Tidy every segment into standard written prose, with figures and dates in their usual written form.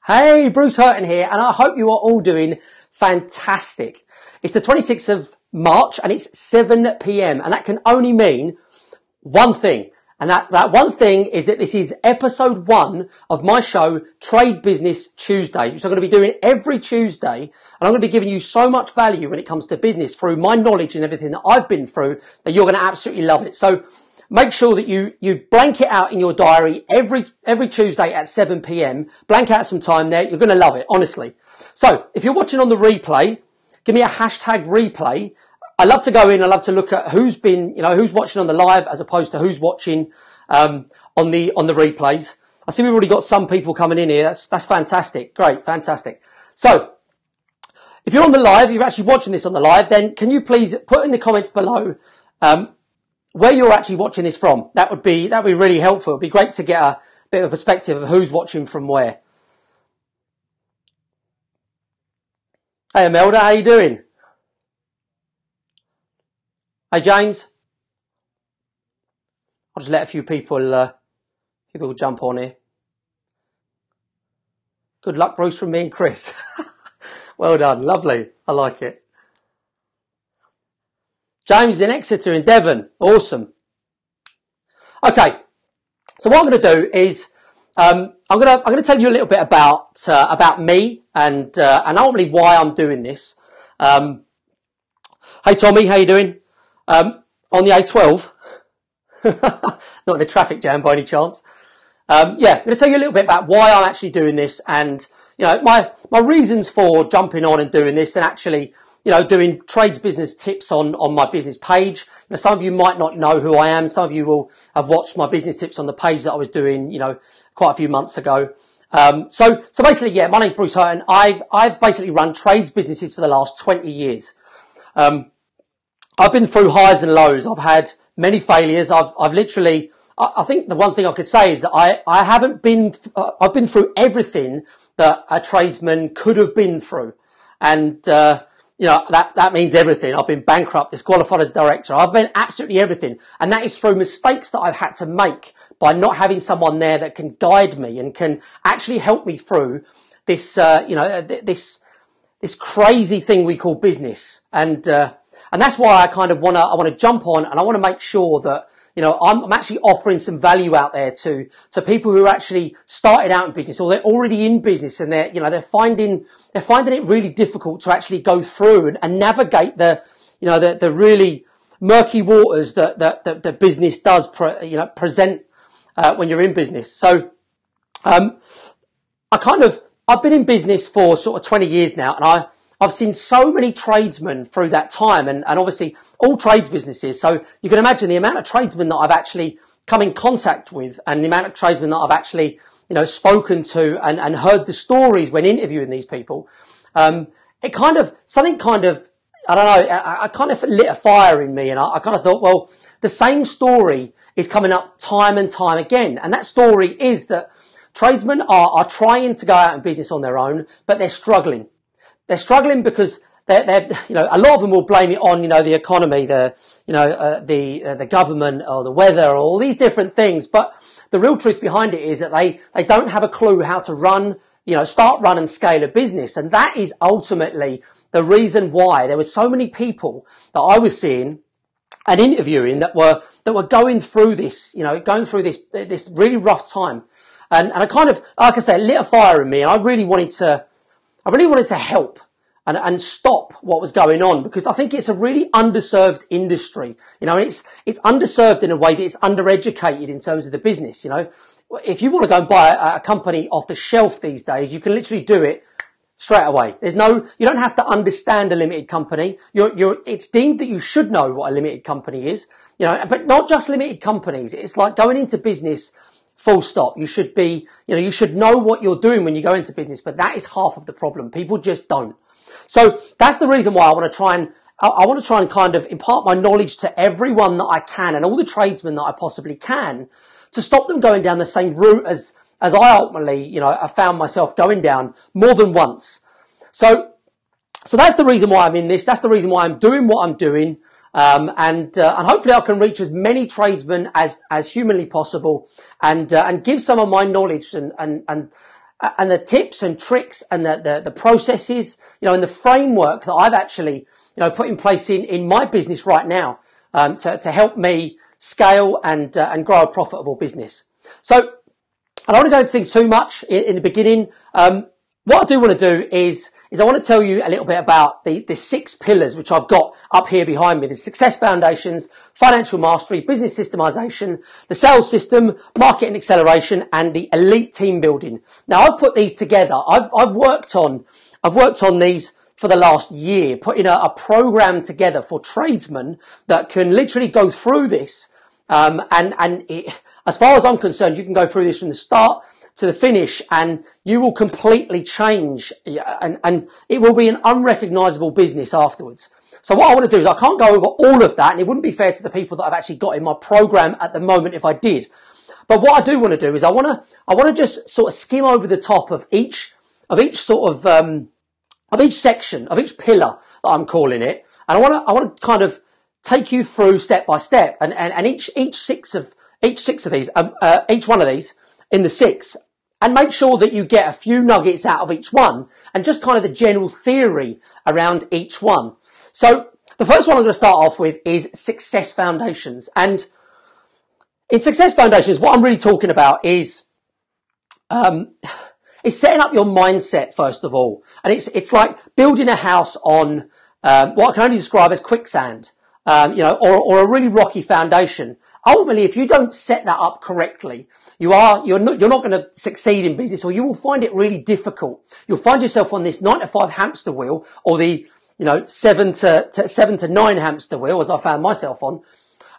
Hey, Bruce Hurton here, and I hope you are all doing fantastic. It's the 26th of March and it's 7 p.m. and that can only mean one thing. And that one thing is that this is episode 1 of my show, Trade Business Tuesdays, which I'm going to be doing every Tuesday. And I'm going to be giving you so much value when it comes to business through my knowledge and everything that I've been through that you're going to absolutely love it. So make sure that you blank it out in your diary every Tuesday at 7 p.m. Blank out some time there. You're going to love it, honestly. So if you're watching on the replay, give me a hashtag replay. I love to go in. I love to look at who's watching on the live as opposed to who's watching on the replays. I see we've already got some people coming in here. That's fantastic. Great, fantastic. So if you're on the live, you're actually watching this on the live, then can you please put in the comments below where you're actually watching this from? That would be really helpful. It'd be great to get a bit of a perspective of who's watching from where. Hey Imelda, how you doing? Hey James. I'll just let a few people jump on here. Good luck, Bruce, from me and Chris. Well done, lovely. I like it. James in Exeter in Devon. Awesome. Okay. So what I'm going to do is, I'm going to tell you a little bit about me and ultimately why I'm doing this. Hey Tommy, how you doing? On the A12. Not in a traffic jam by any chance. Yeah, I'm going to tell you a little bit about why I'm actually doing this and, my reasons for jumping on and doing this and actually, doing trades business tips on my business page. Some of you might not know who I am. Some of you will have watched my business tips on the page that I was doing, quite a few months ago. So basically, yeah, my name's Bruce Hurton. I've basically run trades businesses for the last 20 years. I've been through highs and lows. I've had many failures. I've literally, I think the one thing I could say is that I've been through everything that a tradesman could have been through. And, that means everything. I've been bankrupt, disqualified as director. I've been absolutely everything. And that is through mistakes that I've had to make by not having someone there that can guide me and can actually help me through this, this crazy thing we call business. And that's why I kind of I want to jump on and I want to make sure that, I'm actually offering some value out there to people who are actually started out in business or they're already in business and they're finding it really difficult to actually go through and navigate the really murky waters that the business does present when you're in business. So I've been in business for sort of 20 years now, and I've seen so many tradesmen through that time and obviously all trades businesses. So you can imagine the amount of tradesmen that I've actually come in contact with and the amount of tradesmen that I've actually, spoken to and heard the stories when interviewing these people. I kind of lit a fire in me and I kind of thought, well, the same story is coming up time and time again. And that story is that tradesmen are trying to go out in business on their own, but they're struggling. They're struggling because they're a lot of them will blame it on, the economy, the government or the weather or all these different things. But the real truth behind it is that they don't have a clue how to run, start, run and scale a business. And that is ultimately the reason why there were so many people that I was seeing and interviewing that were going through this, this really rough time. And I kind of, like I said, lit a fire in me and I really wanted to help and stop what was going on because I think it's a really underserved industry, and it's underserved in a way that it's undereducated in terms of the business. If you want to go and buy a company off the shelf these days, you can literally do it straight away. You don't have to understand a limited company. It's deemed that you should know what a limited company is, but not just limited companies. It's like going into business. Full stop. You should be, you should know what you're doing when you go into business, but that is half of the problem. People just don't. So that's the reason why I want to try and kind of impart my knowledge to everyone that I can and all the tradesmen that I possibly can to stop them going down the same route as I ultimately, I found myself going down more than once. So that's the reason why I'm in this. That's the reason why I'm doing what I'm doing. And hopefully I can reach as many tradesmen as humanly possible and give some of my knowledge and and the tips and tricks and the processes, and the framework that I've actually, put in place in my business right now, to help me scale and grow a profitable business. So I don't want to go into things too much in the beginning. What I do want to do is I want to tell you a little bit about the 6 pillars which I've got up here behind me. The success foundations, financial mastery, business systemization, the sales system, marketing acceleration, and the elite team building. Now I've put these together. I've worked on these for the last year, putting a program together for tradesmen that can literally go through this. As far as I'm concerned, you can go through this from the start to the finish, and you will completely change, and it will be an unrecognizable business afterwards. So what I want to do is, I can't go over all of that, and it wouldn't be fair to the people that I've actually got in my program at the moment if I did. But what I do want to do is I want to just sort of skim over the top of each sort of each section, of each pillar that I'm calling it, and I want to kind of take you through step by step, and each one of these in the 6, and make sure that you get a few nuggets out of each one, and just kind of the general theory around each one. So the first one I'm going to start off with is success foundations. And in success foundations, what I'm really talking about is setting up your mindset first of all. And it's like building a house on what I can only describe as quicksand, or a really rocky foundation. Ultimately, if you don't set that up correctly, you're not going to succeed in business, or you will find it really difficult. You'll find yourself on this 9 to 5 hamster wheel, or the 7 to 9 hamster wheel, as I found myself on.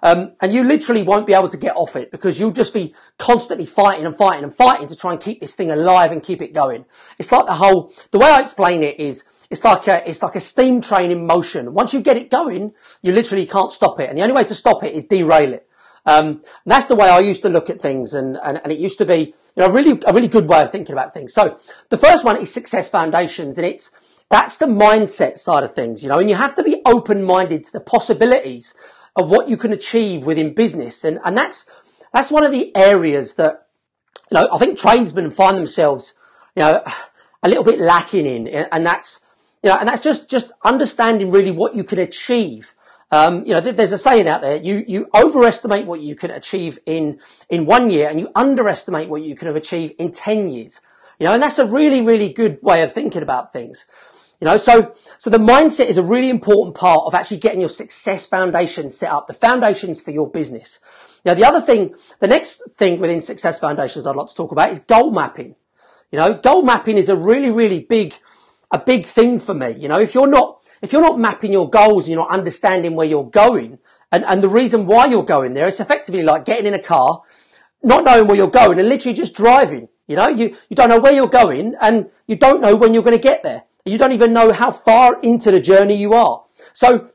And you literally won't be able to get off it, because you'll just be constantly fighting and fighting and fighting to try and keep this thing alive and keep it going. It's like the way I explain it is, it's like a steam train in motion. Once you get it going, you literally can't stop it. And the only way to stop it is derail it. That's the way I used to look at things, and it used to be, a really good way of thinking about things. So the first one is success foundations, and that's the mindset side of things, and you have to be open-minded to the possibilities of what you can achieve within business. And that's one of the areas that, I think tradesmen find themselves, a little bit lacking in. And that's just understanding really what you can achieve. There's a saying out there, you overestimate what you can achieve in 1 year, and you underestimate what you can achieve in 10 years. And that's a really, really good way of thinking about things. So the mindset is a really important part of actually getting your success foundation set up, the foundations for your business. Now, the next thing within success foundations I'd like to talk about is goal mapping. Goal mapping is a really, really big thing for me. If you're not mapping your goals and you're not understanding where you're going and the reason why you're going there, it's effectively like getting in a car, not knowing where you're going, and literally just driving. You don't know where you're going, and you don't know when you're going to get there. You don't even know how far into the journey you are. So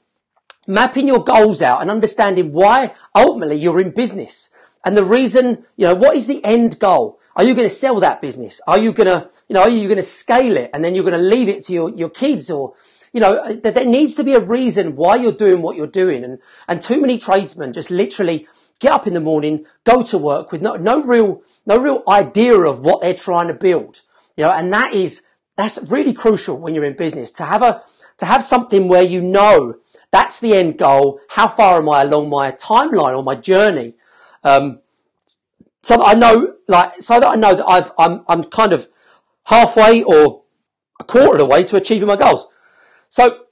mapping your goals out and understanding why ultimately you're in business, and the reason, what is the end goal? Are you going to sell that business? Are you going to scale it and then you're going to leave it to your kids? Or, there needs to be a reason why you're doing what you're doing. And too many tradesmen just literally get up in the morning, go to work with no real idea of what they're trying to build. And that's really crucial when you're in business, to have something where that's the end goal. How far am I along my timeline or my journey? So that I know that I'm kind of halfway or a quarter of the way to achieving my goals. So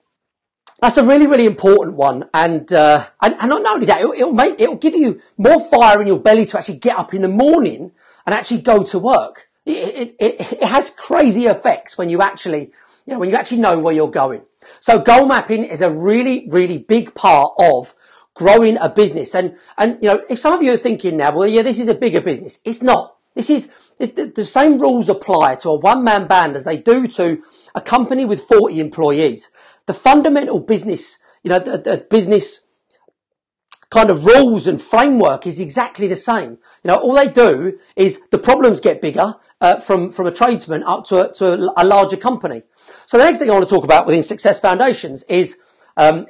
that's a really, really important one. And not only that, it'll give you more fire in your belly to actually get up in the morning and actually go to work. It has crazy effects when you actually know where you're going. So goal mapping is a really, really big part of growing a business. And if some of you are thinking now, well, yeah, this is a bigger business. It's not. The same rules apply to a one-man band as they do to a company with 40 employees. The fundamental business, the business kind of rules and framework is exactly the same. All they do is the problems get bigger from a tradesman up to a larger company. So the next thing I want to talk about within Success Foundations is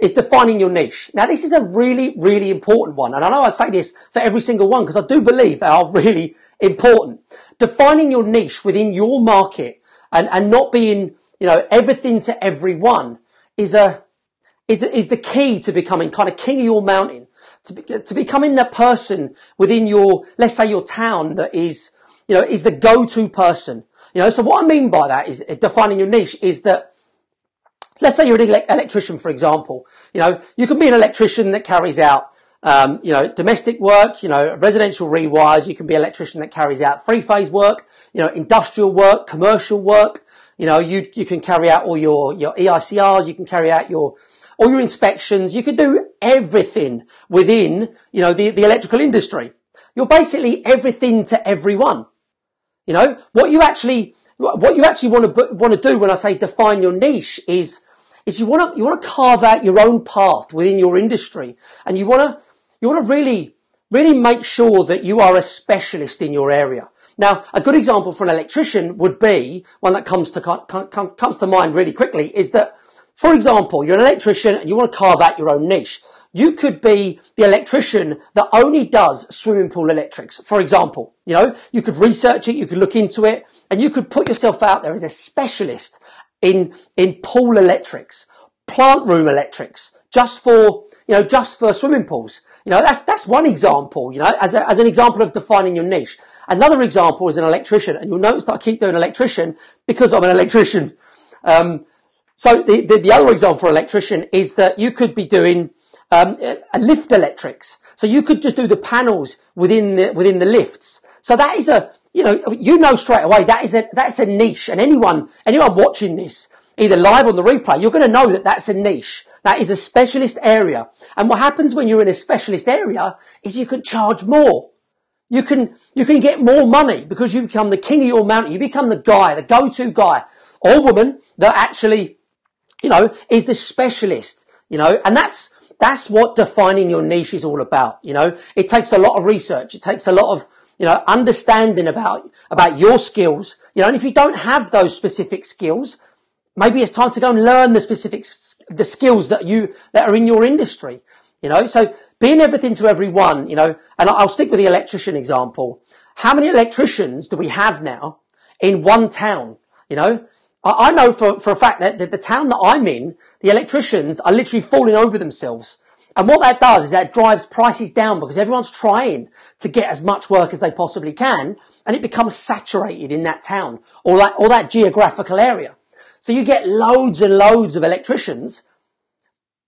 is defining your niche. Now, this is a really, really important one. And I know I say this for every single one because I do believe they are really important. Defining your niche within your market and not being, everything to everyone is the key to becoming kind of king of your mountain, to becoming that person within your, let's say your town that is the go-to person. So what I mean by that is defining your niche is that, let's say you're an electrician, for example. You can be an electrician that carries out, domestic work, residential rewires. You can be an electrician that carries out three-phase work, industrial work, commercial work. You can carry out all your EICRs. You can carry out all your inspections. You can do everything within, the electrical industry. You're basically everything to everyone. What you actually want to do when I say define your niche is you want to carve out your own path within your industry, and you want to really make sure that you are a specialist in your area. Now, a good example for an electrician would be one that comes to mind really quickly is that, for example, you're an electrician and you want to carve out your own niche. You could be the electrician that only does swimming pool electrics, for example. You could research it, you could look into it, and you could put yourself out there as a specialist in pool electrics, plant room electrics, just for swimming pools. That's one example, as an example of defining your niche. Another example is an electrician, and you'll notice that I keep doing electrician because I'm an electrician. So the other example for electrician is that you could be doing a lift electrics. So you could just do the panels within the lifts. So that is straight away that's a niche, and anyone watching this either live on the replay, you're going to know that that's a niche. That is a specialist area. And what happens when you're in a specialist area is you can charge more. You can get more money because you become the king of your mountain. You become the guy, the go-to guy or woman that actually, is the specialist, and that's what defining your niche is all about. It takes a lot of research. It takes a lot of, understanding about your skills, and if you don't have those specific skills, maybe it's time to go and learn the skills that are in your industry, so being everything to everyone, and I'll stick with the electrician example. How many electricians do we have now in one town? I know for a fact that the town that I'm in, the electricians are literally falling over themselves. And what that does is that drives prices down because everyone's trying to get as much work as they possibly can, and it becomes saturated in that town or that geographical area. So you get loads and loads of electricians,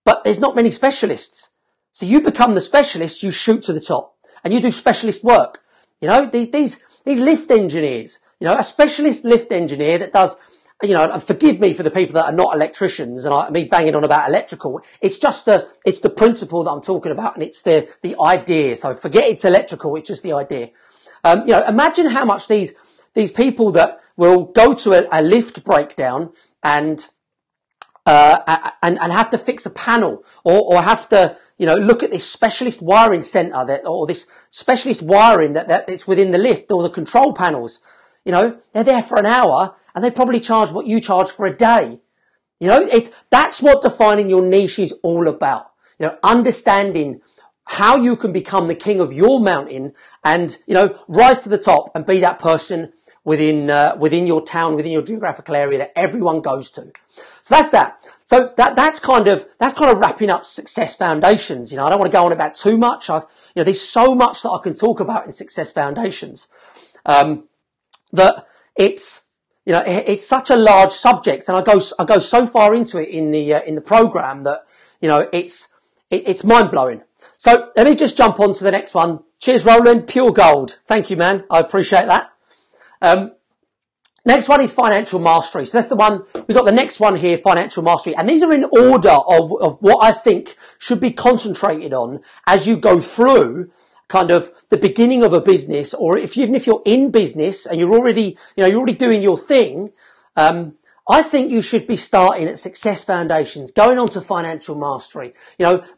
but there's not many specialists. So you become the specialist, you shoot to the top, and you do specialist work. These lift engineers, a specialist lift engineer that does, and forgive me for the people that are not electricians and me banging on about electrical. It's the principle that I'm talking about, and it's the idea. So forget it's electrical, it's just the idea. Imagine how much these people that will go to a lift breakdown and have to fix a panel or have to, look at this specialist wiring center or this specialist wiring that's within the lift or the control panels. They're there for an hour and they probably charge what you charge for a day. That's what defining your niche is all about. Understanding how you can become the king of your mountain and, rise to the top and be that person within your town, within your geographical area that everyone goes to. So that's that. So that's kind of wrapping up Success Foundations. I don't want to go on about too much. There's so much that I can talk about in Success Foundations, that it's such a large subject, and I go so far into it in the program that, it's mind blowing. So let me just jump on to the next one. Cheers, Roland. Pure gold. Thank you, man. I appreciate that. Next one is financial mastery. So that's the one, we've got the next one here, financial mastery. And these are in order of what I think should be concentrated on as you go through kind of the beginning of a business, or even if you're in business and you're already doing your thing. I think you should be starting at Success Foundations, going on to financial mastery,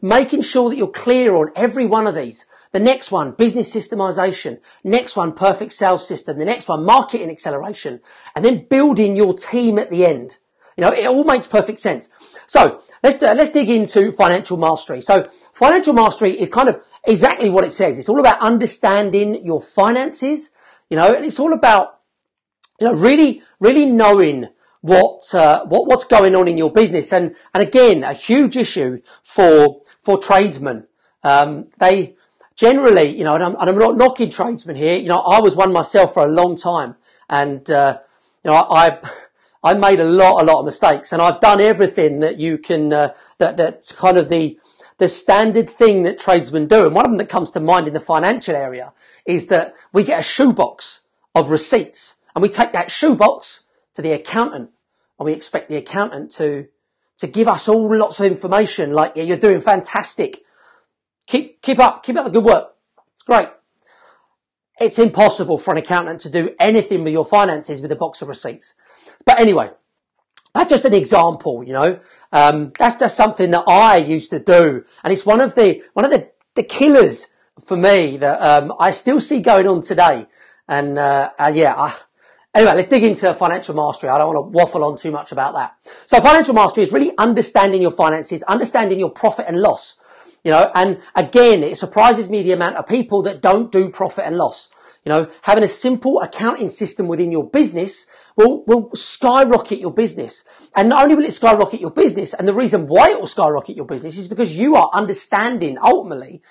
making sure that you're clear on every one of these. The next one, business systemization. Next one, perfect sales system. The next one, marketing acceleration. And then building your team at the end. You know, it all makes perfect sense. So let's dig into financial mastery. So financial mastery is kind of exactly what it says. It's all about understanding your finances, you know, and it's all about, you know, really knowing what's going on in your business. And again, a huge issue for tradesmen. They generally, you know, and I'm not knocking tradesmen here. You know, I was one myself for a long time, and you know, I made a lot of mistakes, and I've done everything that you can, that's kind of the standard thing that tradesmen do. And one of them that comes to mind in the financial area is that we get a shoebox of receipts, and we take that shoebox to the accountant, and we expect the accountant to give us all lots of information like, yeah, you're doing fantastic. Keep up the good work. It's great. It's impossible for an accountant to do anything with your finances with a box of receipts. But anyway, that's just an example, you know. That's just something that I used to do, and it's one of the killers for me that I still see going on today. And anyway, let's dig into financial mastery. I don't want to waffle on too much about that. So financial mastery is really understanding your finances, understanding your profit and loss. You know, and again, it surprises me the amount of people that don't do profit and loss. You know, having a simple accounting system within your business will skyrocket your business. And not only will it skyrocket your business, and the reason why it will skyrocket your business is because you are understanding ultimately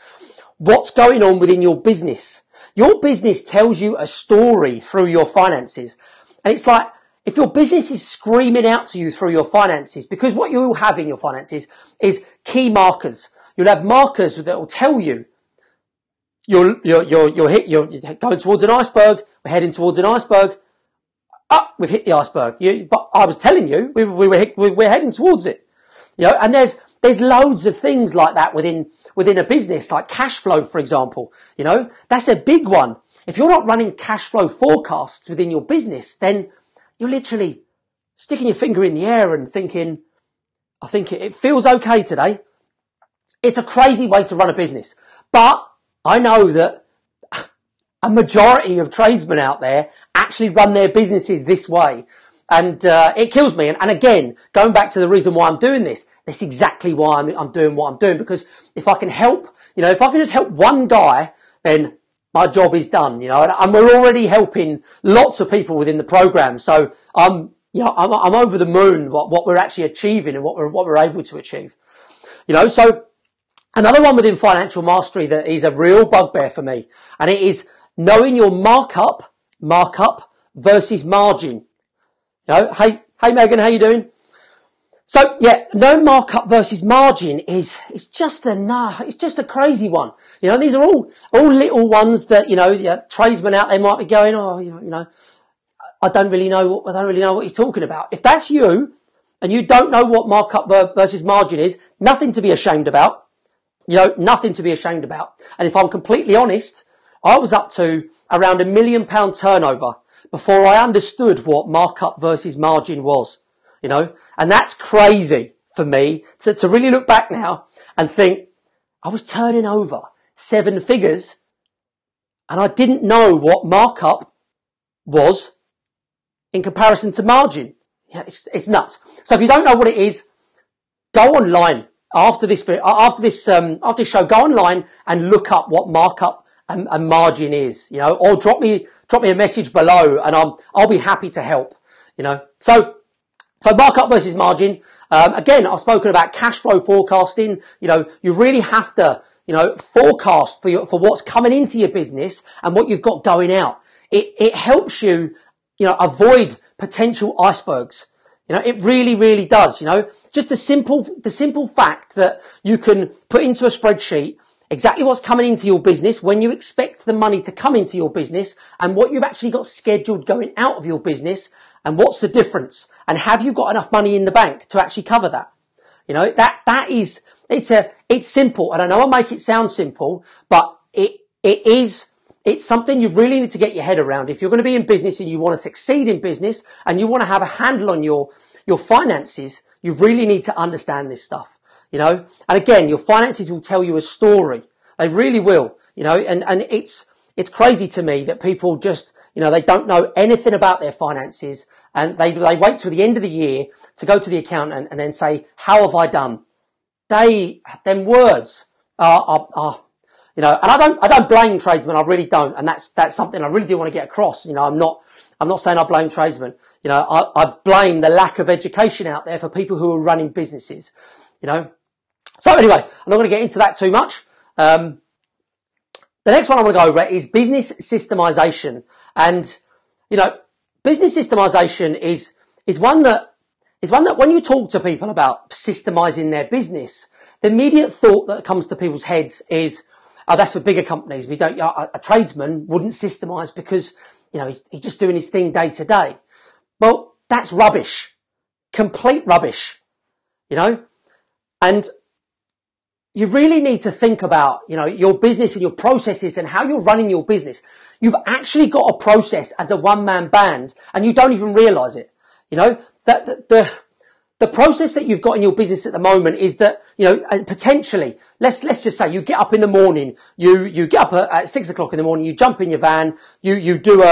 what's going on within your business. Your business tells you a story through your finances. And it's like, if your business is screaming out to you through your finances, because what you'll have in your finances is key markers. You'll have markers that will tell you you're going towards an iceberg. We're heading towards an iceberg. We've hit the iceberg. But I was telling you, we're heading towards it. You know, and there's loads of things like that within a business, like cash flow, for example. You know, that's a big one. If you're not running cash flow forecasts within your business, then you're literally sticking your finger in the air and thinking, I think it feels okay today. It's a crazy way to run a business. But I know that a majority of tradesmen out there actually run their businesses this way. And it kills me. And again, going back to the reason why I'm doing this, that's exactly why I'm doing what I'm doing. Because if I can help, you know, if I can just help one guy, then my job is done, you know. And we're already helping lots of people within the program. So I'm over the moon what we're actually achieving and what we're able to achieve. You know, so another one within financial mastery that is a real bugbear for me, and it is knowing your markup versus margin. You know, hey Megan, how you doing? So yeah, no markup versus margin it's just a crazy one. You know, these are all little ones that, you know, tradesmen out there might be going, oh, you know, I don't really know what he's talking about. If that's you and you don't know what markup versus margin is, nothing to be ashamed about. You know, nothing to be ashamed about. And if I'm completely honest, I was up to around £1 million turnover before I understood what markup versus margin was, you know, and that's crazy for me to really look back now and think I was turning over 7 figures and I didn't know what markup was in comparison to margin. Yeah, it's nuts. So if you don't know what it is, go online. After this show, go online and look up what markup and margin is, you know, or drop me a message below and I'll be happy to help, you know. So markup versus margin. Again, I've spoken about cash flow forecasting. You know, you really have to, you know, forecast for what's coming into your business and what you've got going out. It helps you, you know, avoid potential icebergs. You know, it really, really does, you know, just the simple fact that you can put into a spreadsheet exactly what's coming into your business, when you expect the money to come into your business, and what you've actually got scheduled going out of your business, and what's the difference, and have you got enough money in the bank to actually cover that? You know, it's simple, and I know I make it sound simple, but it's something you really need to get your head around. If you're going to be in business and you want to succeed in business and you want to have a handle on your finances, you really need to understand this stuff, you know. And again, your finances will tell you a story. They really will, you know, and it's crazy to me that people just, you know, they don't know anything about their finances and they wait till the end of the year to go to the accountant and then say, how have I done? Them words are you know, and I don't blame tradesmen, I really don't, and that's something I really do want to get across. You know, I'm not saying I blame tradesmen. You know, I blame the lack of education out there for people who are running businesses. You know, so anyway, I'm not going to get into that too much. The next one I want to go over is business systemization, and you know, business systemization is one that when you talk to people about systemizing their business, the immediate thought that comes to people's heads is, oh, that's for bigger companies. We don't, a tradesman wouldn't systemize because, you know, he's just doing his thing day to day. Well, that's rubbish. Complete rubbish. You know? And you really need to think about, you know, your business and your processes and how you're running your business. You've actually got a process as a one-man band and you don't even realize it. You know, that the process that you've got in your business at the moment is that, you know, potentially, let's just say you get up in the morning, you get up at 6 o'clock in the morning, you jump in your van, you do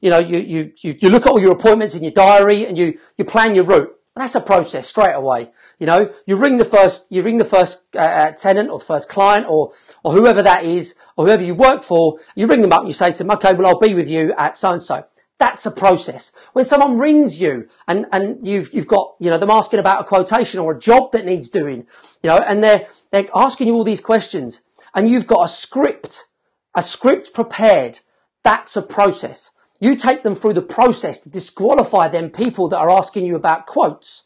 you look at all your appointments in your diary and you plan your route. That's a process straight away. You know, you ring the first tenant or the first client or whoever that is or whoever you work for, you ring them up and you say to them, okay, well, I'll be with you at so-and-so. That's a process. When someone rings you and you've got, you know, them asking about a quotation or a job that needs doing, you know, and they're asking you all these questions and you've got a script prepared. That's a process. You take them through the process to disqualify them people that are asking you about quotes.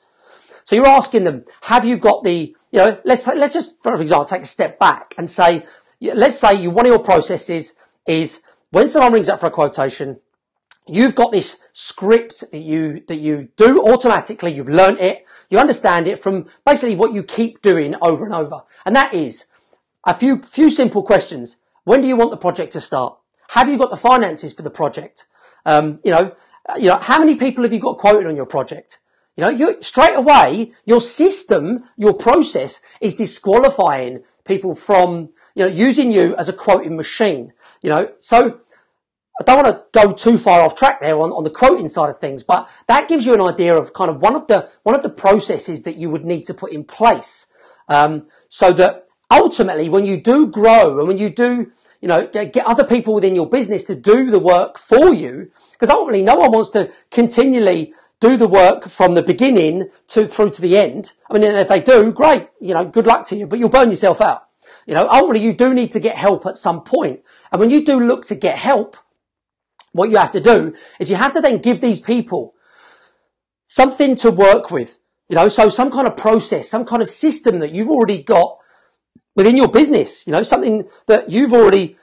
So you're asking them, have you got the, you know, let's just, for example, take a step back and say, let's say one of your processes is when someone rings up for a quotation, you've got this script that you do automatically. You've learnt it. You understand it from basically what you keep doing over and over. And that is a few simple questions. When do you want the project to start? Have you got the finances for the project? You know, how many people have you got quoted on your project? You know, straight away, your system, your process is disqualifying people from, you know, using you as a quoting machine. You know, so I don't want to go too far off track there on the quoting side of things, but that gives you an idea of kind of one of the processes that you would need to put in place, so that ultimately when you do grow and when you do, you know, get other people within your business to do the work for you, because ultimately no one wants to continually do the work from the beginning through to the end. I mean, if they do, great, you know, good luck to you, but you'll burn yourself out. You know, ultimately you do need to get help at some point. And when you do look to get help, what you have to do is you have to then give these people something to work with, you know, so some kind of process, some kind of system that you've already got within your business, you know, something that you've already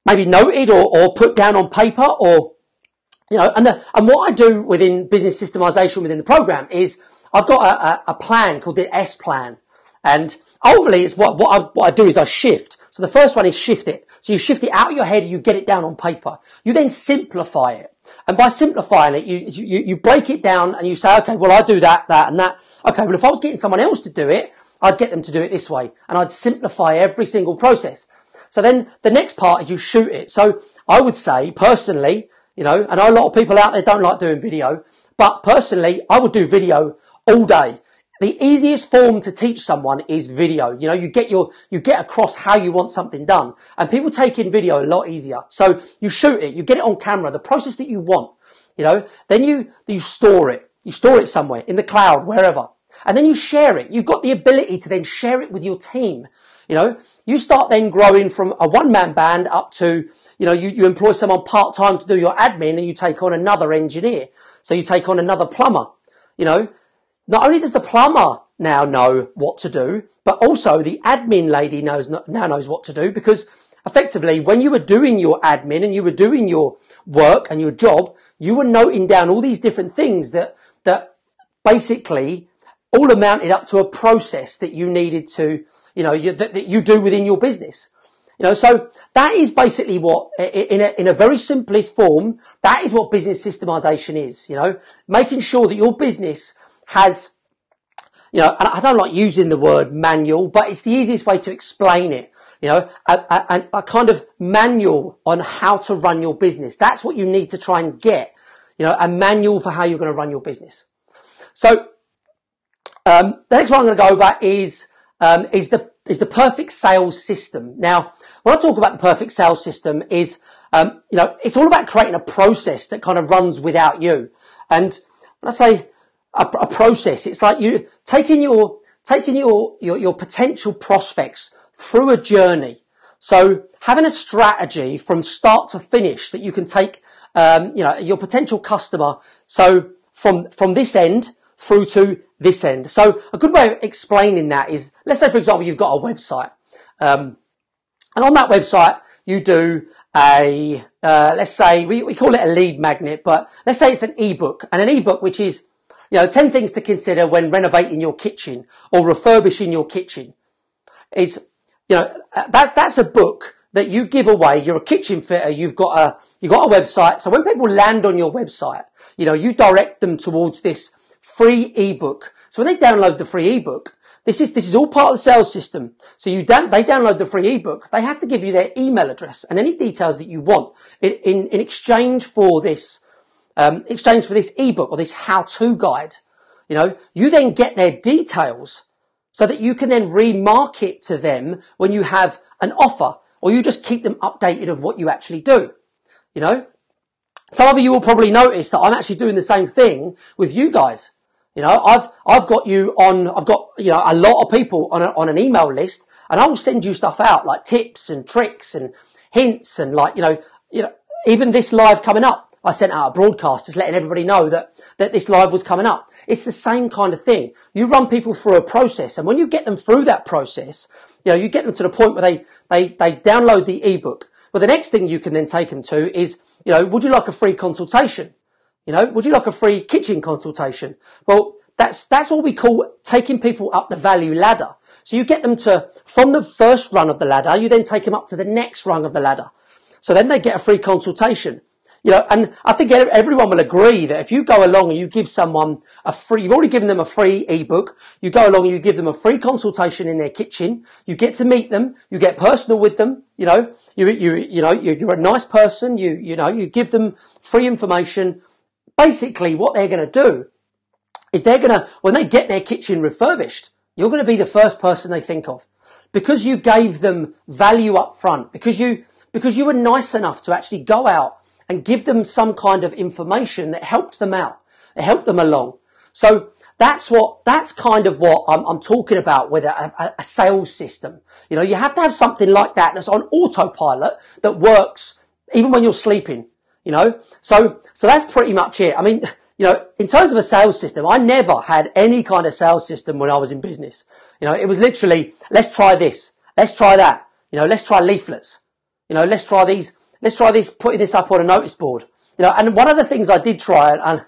maybe noted or put down on paper or, you know, and what I do within business systemization within the program is I've got a plan called the S plan. And ultimately it's what I do is I shift. So the first one is shift it. So you shift it out of your head and you get it down on paper. You then simplify it. And by simplifying it, you break it down and you say, okay, well, I do that, and that. Okay, well, if I was getting someone else to do it, I'd get them to do it this way. And I'd simplify every single process. So then the next part is you shoot it. So I would say personally, you know, I know a lot of people out there don't like doing video, but personally, I would do video all day. The easiest form to teach someone is video. You know, you get across how you want something done. And people take in video a lot easier. So you shoot it, you get it on camera, the process that you want, you know, then you store it. You store it somewhere in the cloud, wherever. And then you share it. You've got the ability to then share it with your team. You know, you start then growing from a one-man band up to, you know, you employ someone part-time to do your admin and you take on another engineer. So you take on another plumber, you know. Not only does the plumber now know what to do, but also the admin lady now knows what to do, because effectively when you were doing your admin and you were doing your work and your job, you were noting down all these different things that basically all amounted up to a process that you needed to, you know, that you do within your business. You know, so that is basically what, in a very simplest form, that is what business systemization is, you know, making sure that your business has, you know, and I don't like using the word manual, but it's the easiest way to explain it, you know, a kind of manual on how to run your business. That's what you need to try and get, a manual for how you're going to run your business. So the next one I'm going to go over is the perfect sales system. Now, when I talk about the perfect sales system is, it's all about creating a process that kind of runs without you. And when I say a process, it's like you taking your potential prospects through a journey. So having a strategy from start to finish that you can take, your potential customer. So from this end through to this end. So a good way of explaining that is, let's say, for example, you've got a website. And on that website, you do let's say, we call it a lead magnet, but let's say it's an ebook, and an ebook which is, 10 things to consider when renovating your kitchen or refurbishing your kitchen is, that's a book that you give away. You're a kitchen fitter. You've got a website. So when people land on your website, you direct them towards this free ebook. So when they download the free ebook, this is all part of the sales system. So they download the free ebook. They have to give you their email address and any details that you want in exchange for this ebook or this how-to guide. You then get their details so that you can then remarket to them when you have an offer, or you just keep them updated of what you actually do. Some of you will probably notice that I'm actually doing the same thing with you guys. I've got a lot of people on an email list, and I'll send you stuff out like tips and tricks and hints and even this live coming up. I sent out a broadcast just letting everybody know that this live was coming up. It's the same kind of thing. You run people through a process, and when you get them through that process, you get them to the point where they download the ebook. Well, the next thing you can then take them to is, would you like a free consultation? Would you like a free kitchen consultation? Well, that's what we call taking people up the value ladder. So you get them from the first rung of the ladder, you then take them up to the next rung of the ladder. So then they get a free consultation. And I think everyone will agree that if you go along and you give someone you've already given them a free ebook, you go along and you give them a free consultation in their kitchen, you get to meet them, you get personal with them, you're a nice person, you give them free information. Basically, what they're going to do is when they get their kitchen refurbished, you're going to be the first person they think of, because you gave them value up front, because you were nice enough to actually go out and give them some kind of information that helped them out, that helped them along. So that's kind of what I'm talking about with a sales system. You have to have something like that that's on autopilot that works even when you're sleeping. So that's pretty much it. I mean, in terms of a sales system, I never had any kind of sales system when I was in business. It was literally, let's try this, let's try that, let's try leaflets, let's try this, putting this up on a notice board, and one of the things I did try, and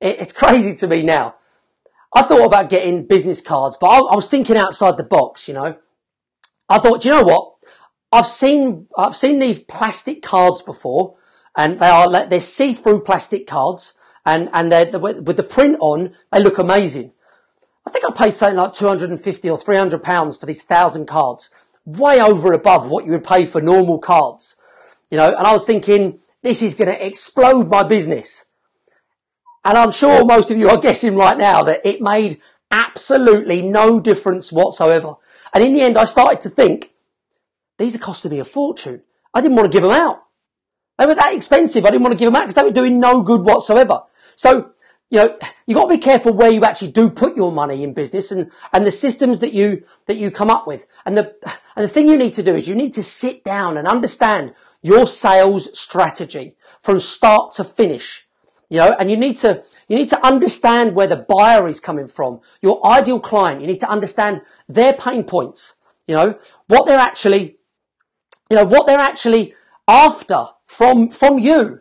it's crazy to me now, I thought about getting business cards, but I was thinking outside the box, I thought, do you know what? I've seen these plastic cards before, and they're see-through plastic cards, and they're with the print on, they look amazing. I think I paid something like £250 or £300 for these 1,000 cards, way over and above what you would pay for normal cards. And I was thinking, this is going to explode my business. And I'm sure most of you are guessing right now that it made absolutely no difference whatsoever. And in the end, I started to think, these are costing me a fortune. I didn't want to give them out. They were that expensive. I didn't want to give them out because they were doing no good whatsoever. So, you got to be careful where you actually do put your money in business and the systems that you come up with. And the thing you need to do is you need to sit down and understand your sales strategy from start to finish. And you need to understand where the buyer is coming from, your ideal client. You need to understand their pain points, what they're actually after from you,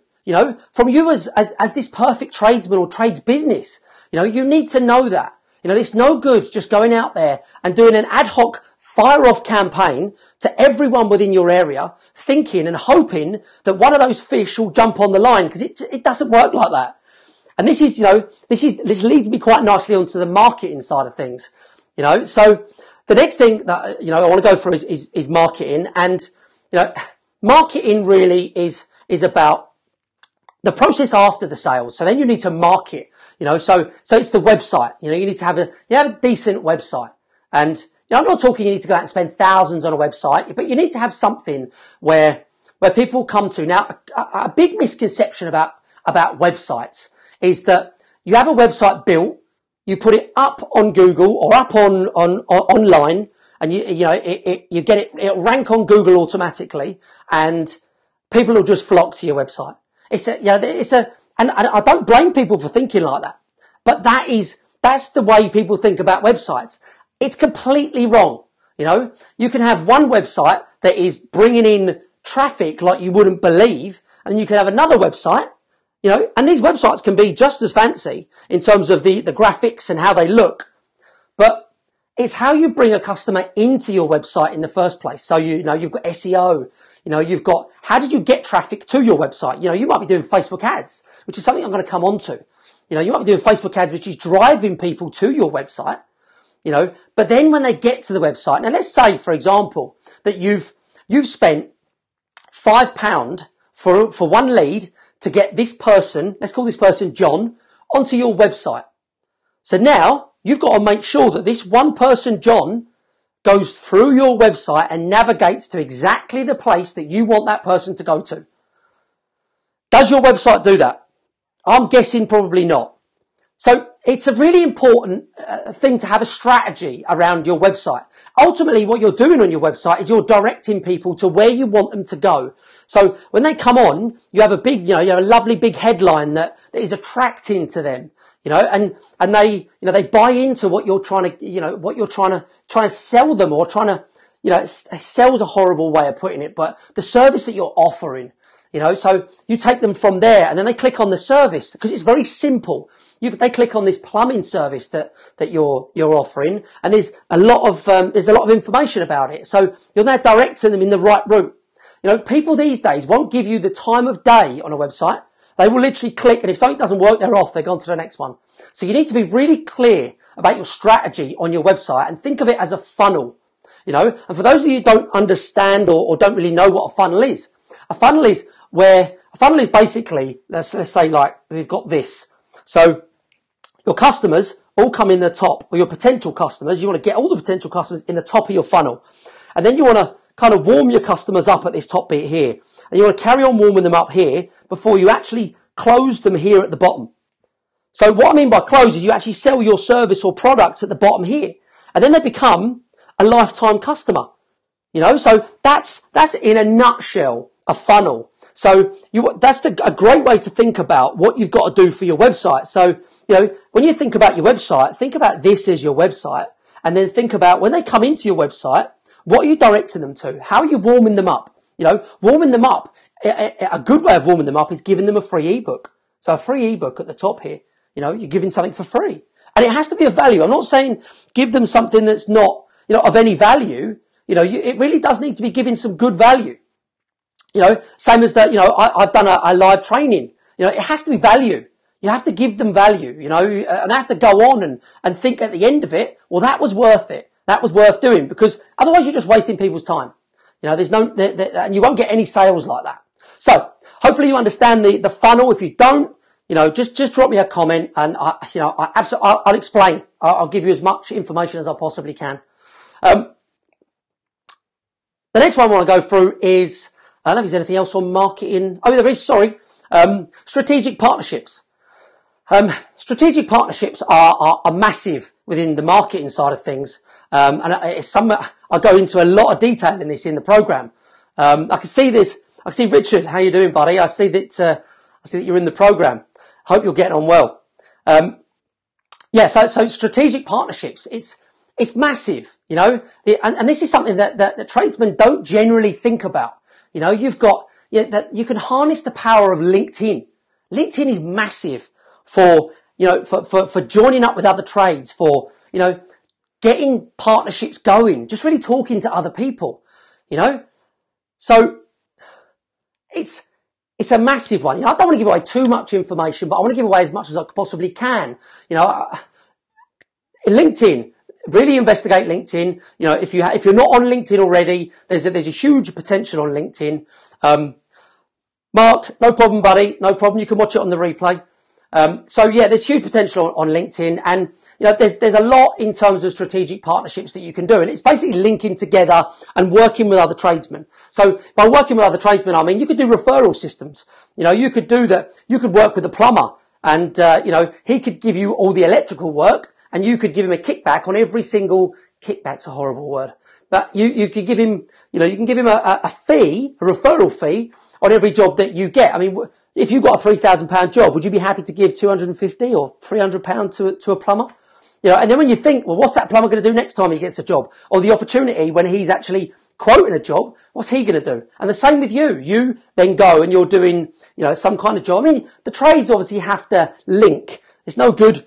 from you as this perfect tradesman or trades business. You need to know that. It's no good just going out there and doing an ad hoc fire off campaign to everyone within your area, thinking and hoping that one of those fish will jump on the line, because it doesn't work like that. And this leads me quite nicely onto the marketing side of things. So the next thing that I want to go through is marketing, and marketing really is about the process after the sales. So then you need to market, so it's the website. You need to have a decent website. And I'm not talking you need to go out and spend thousands on a website, but you need to have something where people come to. Now, a big misconception about websites is that you have a website built, you put it up on Google or up on online, and you get it, it'll rank on Google automatically, and people will just flock to your website. And I don't blame people for thinking like that, but that's the way people think about websites. It's completely wrong. You can have one website that is bringing in traffic like you wouldn't believe, and you can have another website, and these websites can be just as fancy in terms of the graphics and how they look, but it's how you bring a customer into your website in the first place. So, you've got SEO, you've got, how did you get traffic to your website? You might be doing Facebook ads, which is something I'm going to come on to. You might be doing Facebook ads, which is driving people to your website, but then when they get to the website, now let's say, for example, that you've spent £5 for one lead to get this person, let's call this person John, onto your website. So now you've got to make sure that this one person, John, goes through your website and navigates to exactly the place that you want that person to go to. Does your website do that? I'm guessing probably not. So it's a really important thing to have a strategy around your website. Ultimately, what you're doing on your website is you're directing people to where you want them to go. So when they come on, you have a lovely big headline that is attracting to them, and they, they buy into what you're trying to sell them, or sell's a horrible way of putting it, but the service that you're offering, so you take them from there, and then they click on the service because it's very simple. They click on this plumbing service that you're offering, and there's a lot of information about it. So you're now directing them in the right route. People these days won't give you the time of day on a website. They will literally click, and if something doesn't work, they're off. They're gone to the next one. So you need to be really clear about your strategy on your website and think of it as a funnel. And for those of you who don't understand or don't really know what a funnel is basically, let's say like we've got this. So your customers all come in the top, or your potential customers, you want to get all the potential customers in the top of your funnel. And then you want to kind of warm your customers up at this top bit here. And you want to carry on warming them up here before you actually close them here at the bottom. So what I mean by close is you actually sell your service or products at the bottom here. And then they become a lifetime customer. So that's in a nutshell, a funnel. So that's a great way to think about what you've got to do for your website. So, when you think about your website, think about this as your website, and then think about when they come into your website, what are you directing them to? How are you warming them up? Warming them up. A good way of warming them up is giving them a free ebook. So a free ebook at the top here, you're giving something for free, and it has to be of value. I'm not saying give them something that's not, of any value. It really does need to be giving some good value. Same as that, I've done a live training. It has to be value. You have to give them value, and they have to go on and think at the end of it, well, that was worth it. That was worth doing, because otherwise you're just wasting people's time. There's and you won't get any sales like that. So hopefully you understand the funnel. If you don't, just drop me a comment, and I'll explain. I'll give you as much information as I possibly can. The next one I want to go through is, I don't know if there's anything else on marketing. Oh, there is, sorry. Strategic partnerships. Strategic partnerships are massive within the marketing side of things. And it's I go into a lot of detail in this in the program. I can see this. I can see Richard. How you doing, buddy? I see that you're in the program. Hope you're getting on well. So strategigic partnerships, it's massive, and this is something that tradesmen don't generally think about. You've got, that you can harness the power of LinkedIn. LinkedIn is massive for joining up with other trades, for, getting partnerships going, just really talking to other people, So it's a massive one. I don't want to give away too much information, but I want to give away as much as I possibly can. LinkedIn, really investigate LinkedIn. If you're not on LinkedIn already, there's a huge potential on LinkedIn. Mark, no problem, buddy. No problem. You can watch it on the replay. So yeah, there's huge potential on LinkedIn, and there's a lot in terms of strategic partnerships that you can do, and it's basically linking together and working with other tradesmen. So by working with other tradesmen, I mean you could do referral systems. You could do that. You could work with a plumber, and he could give you all the electrical work, and you could give him a kickback on every single. Kickback's a horrible word, but you could give him, you can give him a fee, a referral fee on every job that you get. I mean, if you got a £3,000 job, would you be happy to give £250 or £300 to a plumber? And then when you think, well, what's that plumber going to do next time he gets a job? Or the opportunity when he's actually quoting a job, what's he going to do? And the same with you. You then go and you're doing, some kind of job. I mean, the trades obviously have to link. It's no good.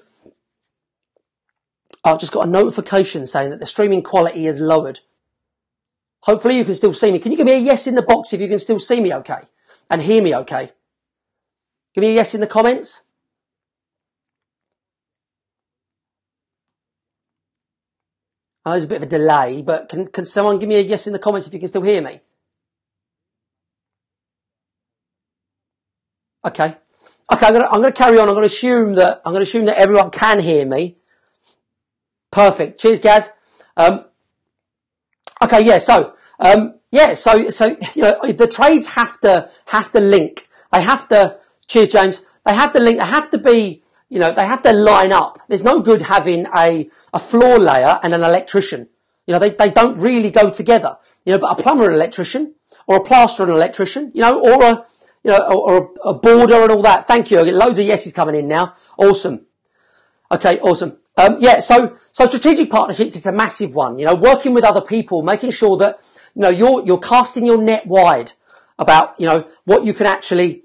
I've just got a notification saying that the streaming quality is lowered. Hopefully you can still see me. Can you give me a yes in the box if you can still see me okay? And hear me okay? Give me a yes in the comments. Oh, there's a bit of a delay, but can someone give me a yes in the comments if you can still hear me? Okay. Okay, I'm going to carry on. I'm going to assume that everyone can hear me. Perfect. Cheers, Gaz. Okay, yeah. So the trades have to link. They have to. Cheers, James. They have to link. They have to be. They have to line up. There's no good having a floor layer and an electrician. They don't really go together. But a plumber and an electrician, or a plasterer and an electrician, or a boarder and all that. Thank you. I get loads of yeses coming in now. Awesome. Okay, awesome. So strategic partnerships is a massive one. Working with other people, making sure that you're casting your net wide about what you can actually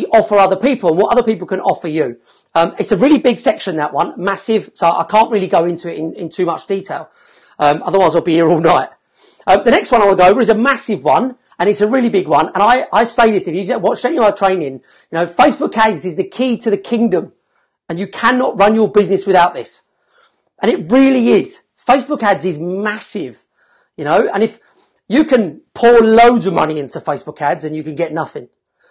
offer other people and what other people can offer you. It's a really big section, that one, massive. So I can't really go into it in too much detail. Otherwise I'll be here all night. The next one I want to go over is a massive one, and it's a really big one. And I say this, if you've watched any of our training, Facebook ads is the key to the kingdom. And you cannot run your business without this. And it really is. Facebook ads is massive, and if you can pour loads of money into Facebook ads and you can get nothing.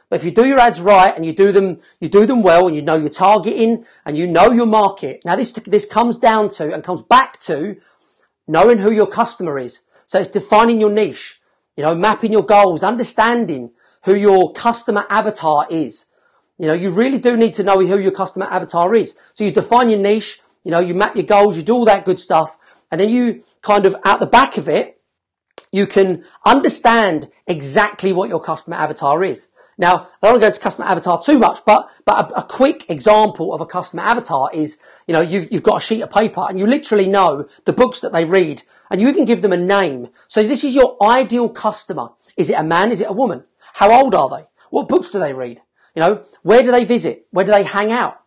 But if you do your ads right and you do them well, and you know your targeting and you know your market. Now this comes down to and comes back to knowing who your customer is. So it's defining your niche, mapping your goals, understanding who your customer avatar is. You really do need to know who your customer avatar is. So you define your niche, you map your goals, you do all that good stuff. And then you kind of, out the back of it, you can understand exactly what your customer avatar is. Now, I don't want to go into customer avatar too much, but a quick example of a customer avatar is, you've got a sheet of paper and you literally know the books that they read, and you even give them a name. So this is your ideal customer. Is it a man? Is it a woman? How old are they? What books do they read? Where do they visit? Where do they hang out?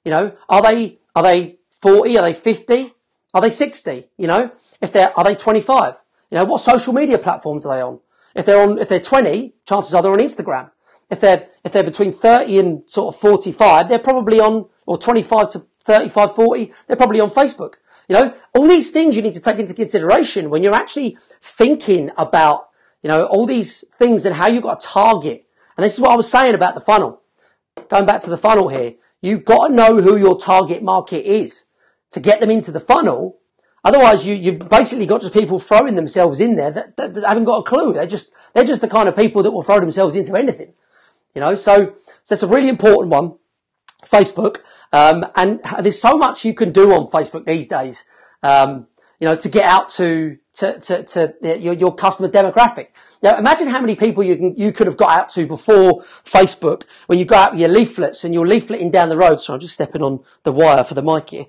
Are they 40? Are they 50? Are they 60? Are they 25? What social media platforms are they on? If they're 20, chances are they're on Instagram. If they're between 30 and sort of 45, they're probably on, or 25 to 35, 40, they're probably on Facebook. All these things you need to take into consideration when you're actually thinking about, all these things and how you've got to target. And this is what I was saying about the funnel. Going back to the funnel here, you've got to know who your target market is to get them into the funnel. Otherwise, you've basically got just people throwing themselves in there that haven't got a clue. They're just the kind of people that will throw themselves into anything. So it's a really important one, Facebook. And there's so much you can do on Facebook these days, to get out to your customer demographic. Now, imagine how many people you could have got out to before Facebook when you go out with your leaflets and you're leafleting down the road. So I'm just stepping on the wire for the mic here.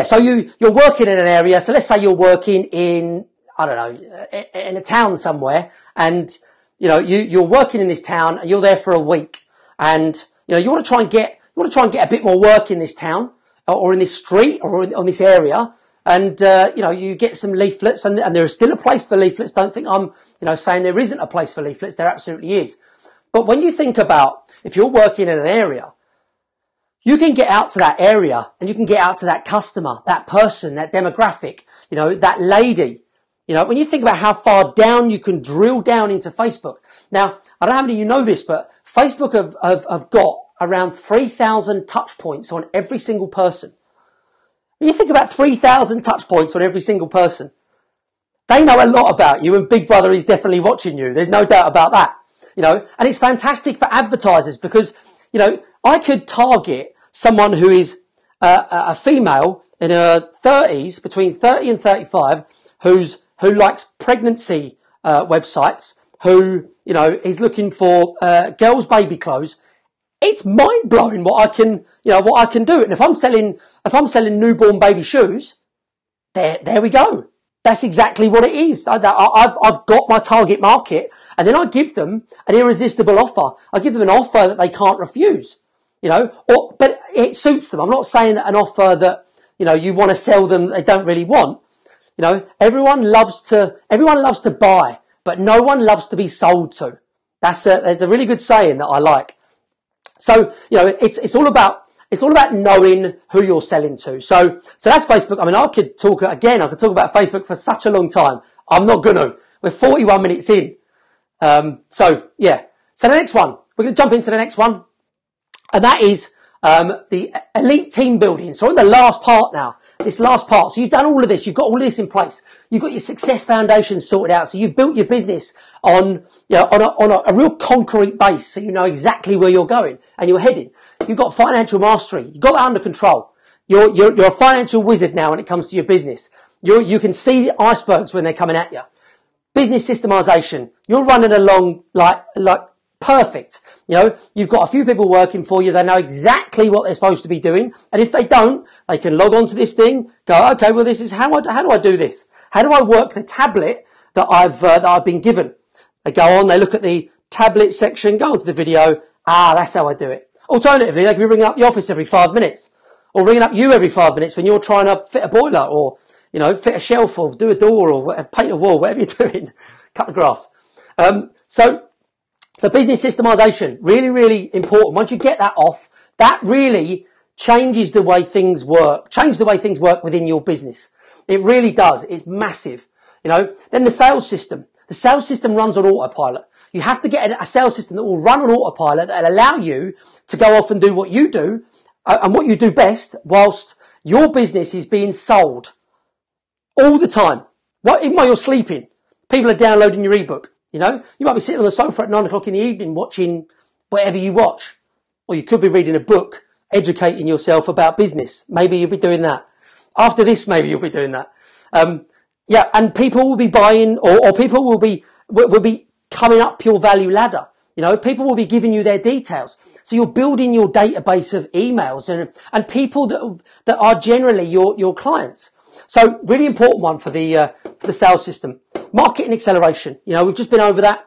So you're working in an area. So let's say you're working in, I don't know, in a town somewhere, and you're working in this town and you're there for a week, and you want to try and get a bit more work in this town or in this street or on this area. And, you get some leaflets, and there is still a place for leaflets. Don't think I'm, saying there isn't a place for leaflets. There absolutely is. But when you think about, if you're working in an area, you can get out to that area and you can get out to that customer, that person, that demographic, that lady, You know, when you think about how far down you can drill down into Facebook. Now, I don't know how many of you know this, but Facebook have got around 3,000 touch points on every single person. When you think about 3,000 touch points on every single person, they know a lot about you, and Big Brother is definitely watching you. There's no doubt about that. You know, and it's fantastic for advertisers because, you know, I could target someone who is a female in her 30s, between 30 and 35, who likes pregnancy websites, who, you know, is looking for girls' baby clothes. It's mind blowing what I can do. And if I'm selling newborn baby shoes, there we go. That's exactly what it is. I've got my target market, and then I give them an irresistible offer. I give them an offer that they can't refuse, you know, but it suits them. I'm not saying that an offer that, you know, you want to sell them they don't really want. You know, everyone loves to buy, but no one loves to be sold to. That's a really good saying that I like. So, you know, it's all about knowing who you're selling to. So that's Facebook. I mean, I could talk about Facebook for such a long time. I'm not gonna. We're 41 minutes in. So yeah. So the next one, we're going to jump into the next one. And that is, the elite team building. So we're in the last part now. This last part. So you've done all of this. You've got all of this in place. You've got your success foundation sorted out. So you've built your business on a real concrete base. So you know exactly where you're going and you're heading. You've got financial mastery. You've got that under control. You're a financial wizard now when it comes to your business. You can see the icebergs when they're coming at you. Business systemization. You're running along like perfect. You know, you've got a few people working for you. They know exactly what they're supposed to be doing. And if they don't, they can log on to this thing, go, okay, well, this is how do I do this? How do I work the tablet that I've been given? They go on, they look at the tablet section, go onto the video. That's how I do it. Alternatively, they can be ringing up the office every 5 minutes, or ringing up you every 5 minutes when you're trying to fit a boiler, or, you know, fit a shelf, or do a door, or whatever, paint a wall, whatever you're doing, cut the grass. So business systemization, really, really important. Once you get that off, that really changes the way things work, within your business. It really does. It's massive. You know, then the sales system. The sales system runs on autopilot. You have to get a sales system that will run on autopilot that will allow you to go off and do what you do and what you do best whilst your business is being sold all the time. Even while you're sleeping, people are downloading your ebook. You know, you might be sitting on the sofa at 9 o'clock in the evening watching whatever you watch, or you could be reading a book, educating yourself about business. Maybe you'll be doing that. After this, maybe you'll be doing that. Yeah, and people will be buying, or people will be coming up your value ladder. You know, people will be giving you their details. So you're building your database of emails and people that are generally your clients. So really important one for the sales system. Marketing acceleration. You know, we've just been over that.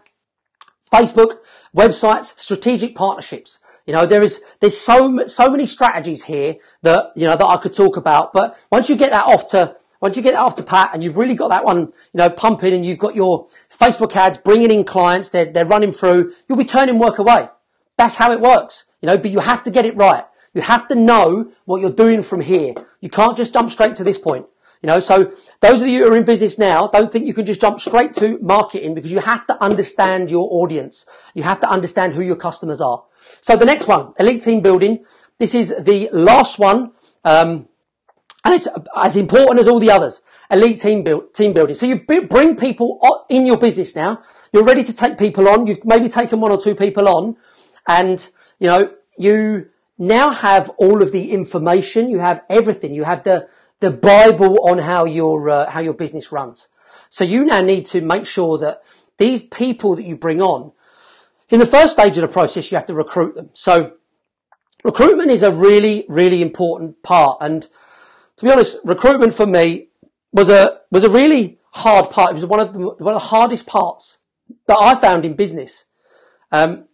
Facebook, websites, strategic partnerships. You know, there's so many strategies here that, you know, that I could talk about. But once you get that off to pat, and you've really got that one, you know, pumping, and you've got your Facebook ads bringing in clients, they're running through, you'll be turning work away. That's how it works. You know, but you have to get it right. You have to know what you're doing from here. You can't just jump straight to this point. You know, so those of you who are in business now, don't think you can just jump straight to marketing, because you have to understand your audience. You have to understand who your customers are. So the next one, elite team building. This is the last one. And it's as important as all the others. Elite team building. So you bring people in your business now. You're ready to take people on. You've maybe taken 1 or 2 people on, and, you know, you now have all of the information. You have everything. You have the Bible on how your business runs. So you now need to make sure that these people that you bring on, in the first stage of the process, you have to recruit them. So recruitment is a really, really important part. And to be honest, recruitment for me was a really hard part. It was one of the hardest parts that I found in business. And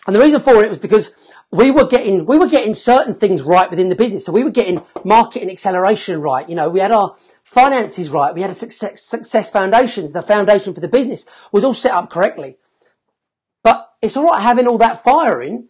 the reason for it was because we were getting certain things right within the business. So we were getting marketing acceleration right. You know, we had our finances right. We had a success foundations. The foundation for the business was all set up correctly. But it's all right having all that firing,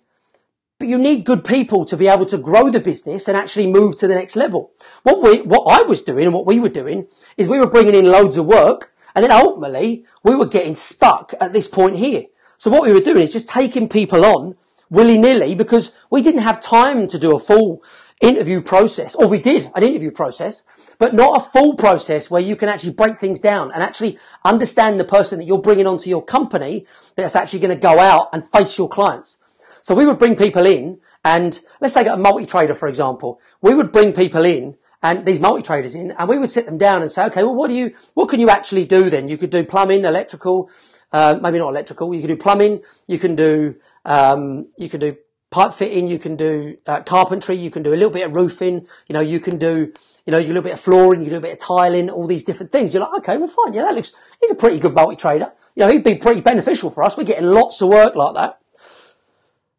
but you need good people to be able to grow the business and actually move to the next level. What I was doing and what we were doing is we were bringing in loads of work, And then ultimately, we were getting stuck at this point here. So what we were doing is just taking people on willy-nilly because we didn't have time to do a full interview process. Or we did an interview process, but not a full process where you can actually break things down and actually understand the person that you're bringing onto your company that's actually going to go out and face your clients. So we would bring people in, and let's take a multi-trader, for example. We would bring people in, and these multi-traders in, and we would sit them down and say, okay, well, what can you actually do then? You could do plumbing, electrical, maybe not electrical. You could do plumbing. You can do pipe fitting. You can do carpentry. You can do a little bit of roofing. You can do a little bit of flooring. You can do a bit of tiling. All these different things. You're like, okay, well, fine. Yeah, he's a pretty good multi-trader. He'd be pretty beneficial for us. We're getting lots of work like that.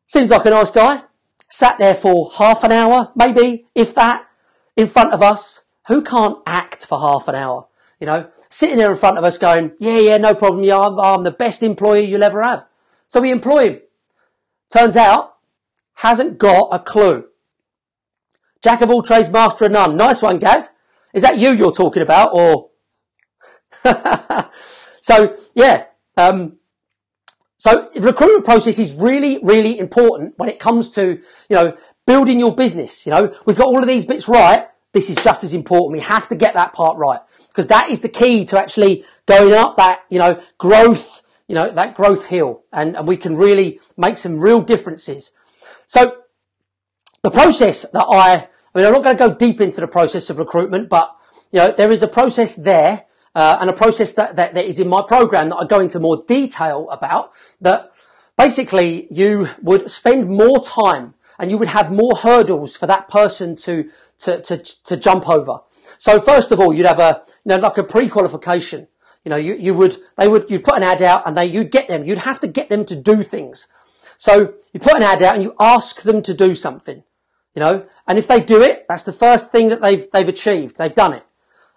Seems like a nice guy. Sat there for half an hour, maybe, if that, in front of us. Who can't act for half an hour? Sitting there in front of us going, yeah, no problem. Yeah, I'm the best employee you'll ever have. So we employ him. Turns out, hasn't got a clue. Jack of all trades, master of none. Nice one, Gaz. Is that you're talking about, or? So, yeah. So the recruitment process is really, really important when it comes to, building your business. We've got all of these bits right. This is just as important. We have to get that part right because that is the key to actually going up that, growth, that growth hill. And we can really make some real differences. So the process that I'm not going to go deep into the process of recruitment, but, there is a process there. And a process that is in my program that I go into more detail about, that basically you would spend more time and you would have more hurdles for that person to jump over. So first of all, you'd have like a pre-qualification. You'd put an ad out and you'd have to get them to do things. So you put an ad out and you ask them to do something, and if they do it, that's the first thing that they've achieved. They've done it.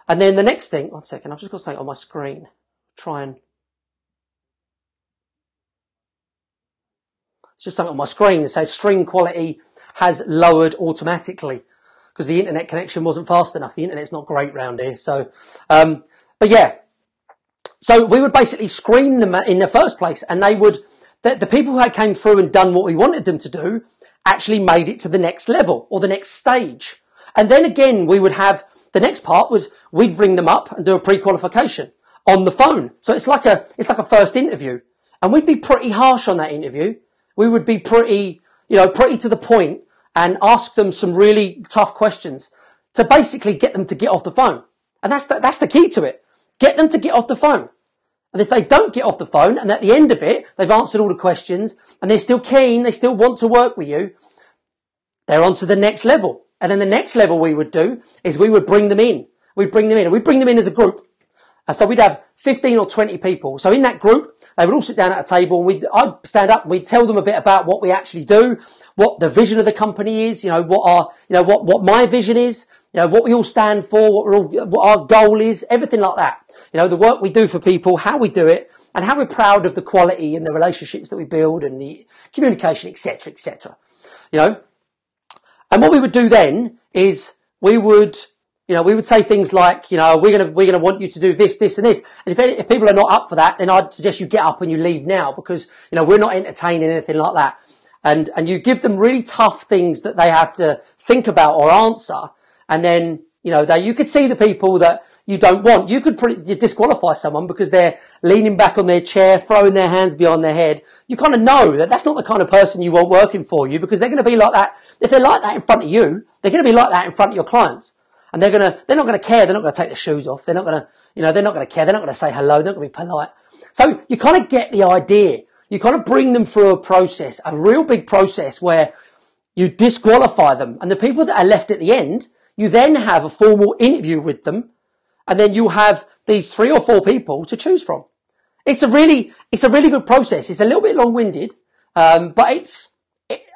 And then the next thing, one second, I've just got something on my screen. It's just something on my screen that says string quality has lowered automatically because the internet connection wasn't fast enough. The internet's not great round here. So, but yeah. So we would basically screen them in the first place, and the people who had came through and done what we wanted them to do actually made it to the next level or the next stage. And then again, we would have, the next part was we'd ring them up and do a pre-qualification on the phone. So it's like a first interview, and we'd be pretty harsh on that interview. We would be pretty to the point and ask them some really tough questions to basically get them to get off the phone. And that's the key to it. Get them to get off the phone. And if they don't get off the phone and at the end of it, they've answered all the questions and they're still keen, they still want to work with you, they're on to the next level. And then the next level we would do is we would bring them in. We'd bring them in as a group. So we'd have 15 or 20 people. So in that group, they would all sit down at a table and I'd stand up and we'd tell them a bit about what we actually do, what the vision of the company is, what my vision is, what we all stand for, what our goal is, everything like that. The work we do for people, how we do it, and how we're proud of the quality and the relationships that we build and the communication, etc., etc. And what we would do then is we would say things like, we're going to want you to do this, this and this. And if people are not up for that, then I'd suggest you get up and you leave now because, we're not entertaining anything like that. And you give them really tough things that they have to think about or answer. And then, you could see the people that you don't want. You could disqualify someone because they're leaning back on their chair, throwing their hands behind their head. You kind of know that that's not the kind of person you want working for you because they're going to be like that. If they're like that in front of you, they're going to be like that in front of your clients. And they're not going to care. They're not going to take their shoes off. They're not going to, they're not going to care. They're not going to say hello. They're not going to be polite. So you kind of get the idea. You kind of bring them through a process, a real big process where you disqualify them. And the people that are left at the end, you then have a formal interview with them. And then you have these 3 or 4 people to choose from. It's a really good process. It's a little bit long-winded, but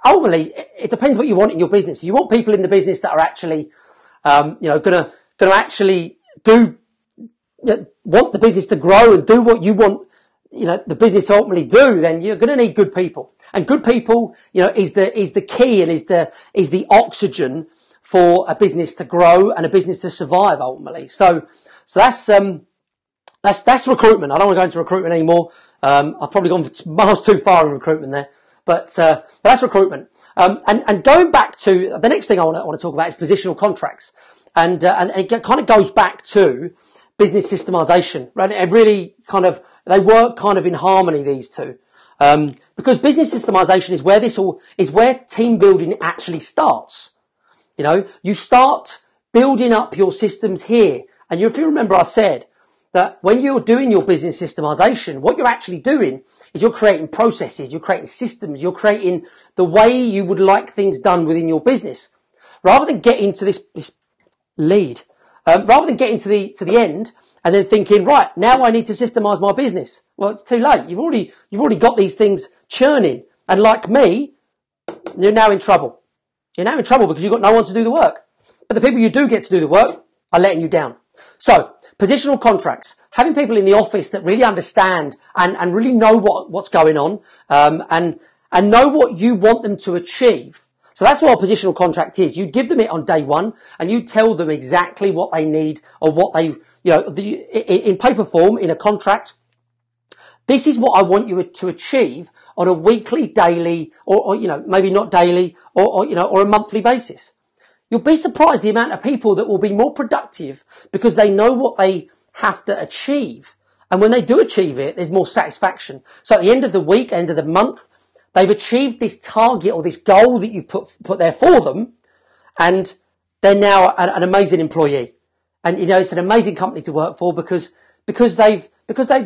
ultimately, it depends what you want in your business. If you want people in the business that are actually, gonna actually want the business to grow and do what you want, the business to ultimately do, then you're going to need good people. And good people, is the key and is the oxygen for a business to grow and a business to survive ultimately. So that's That's recruitment. I don't want to go into recruitment anymore. I've probably gone miles too far in recruitment there, but that's recruitment. And going back to the next thing I want to talk about is positional contracts, and it kind of goes back to business systemization, right? It really they work kind of in harmony, these two, because business systemization is where team building actually starts. You know, you start building up your systems here, and if you remember, I said that when you're doing your business systemization, what you're actually doing is you're creating processes, you're creating systems, you're creating the way you would like things done within your business. Rather than getting to this lead, rather than getting to the end and then thinking, right, now I need to systemize my business. Well, it's too late. You've already got these things churning. And like me, you're now in trouble. You're now in trouble because you've got no one to do the work. But the people you do get to do the work are letting you down. So, positional contracts, having people in the office that really understand and really know what's going on, and know what you want them to achieve. So that's what a positional contract is. You give them it on day one and you tell them exactly what they need or what they, in paper form, in a contract. This is what I want you to achieve on a weekly, daily, or maybe not daily, or a monthly basis. You'll be surprised the amount of people that will be more productive because they know what they have to achieve. And when they do achieve it, there's more satisfaction. So at the end of the week, end of the month, they've achieved this target or this goal that you've put there for them. And they're now an amazing employee. And, it's an amazing company to work for because they've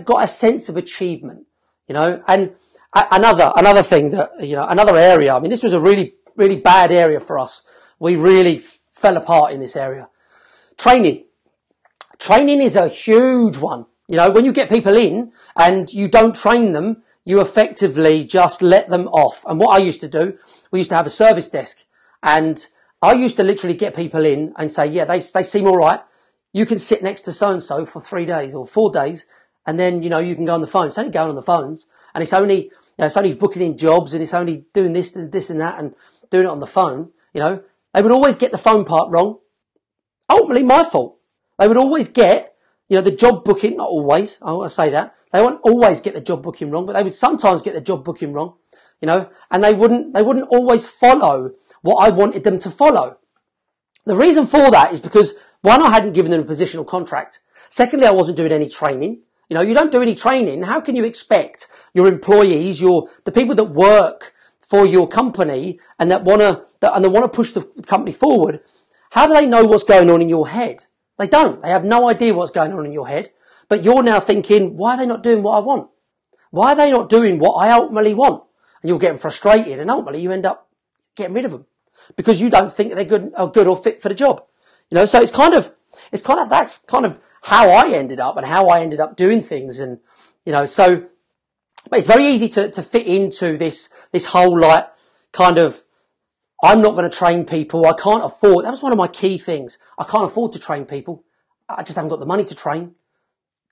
got a sense of achievement, and another thing that, another area, I mean, this was a really, really bad area for us. We really fell apart in this area. Training. Training is a huge one. When you get people in and you don't train them, you effectively just let them off. And what I used to do, we used to have a service desk, and I used to literally get people in and say, yeah, they seem all right. You can sit next to so-and-so for 3 days or 4 days, and then, you can go on the phone. It's only going on the phones, and it's only booking in jobs, and it's only doing this and this and that and doing it on the phone, They would always get the phone part wrong. Ultimately, my fault. They would always get, the job booking, not always, I want to say that. They won't always get the job booking wrong, but they would sometimes get the job booking wrong, and they wouldn't always follow what I wanted them to follow. The reason for that is because, one, I hadn't given them a positional contract. Secondly, I wasn't doing any training. You don't do any training. How can you expect your employees, the people that work for your company and that want to push the company forward, how do they know what's going on in your head? They don't. They have no idea what's going on in your head. But you're now thinking, why are they not doing what I want? Why are they not doing what I ultimately want? And you're getting frustrated, and ultimately you end up getting rid of them because you don't think they're good or fit for the job. So that's kind of how I ended up and how I ended up doing things. And, but it's very easy to fit into this whole I'm not going to train people. I can't afford. That was one of my key things. I can't afford to train people. I just haven't got the money to train.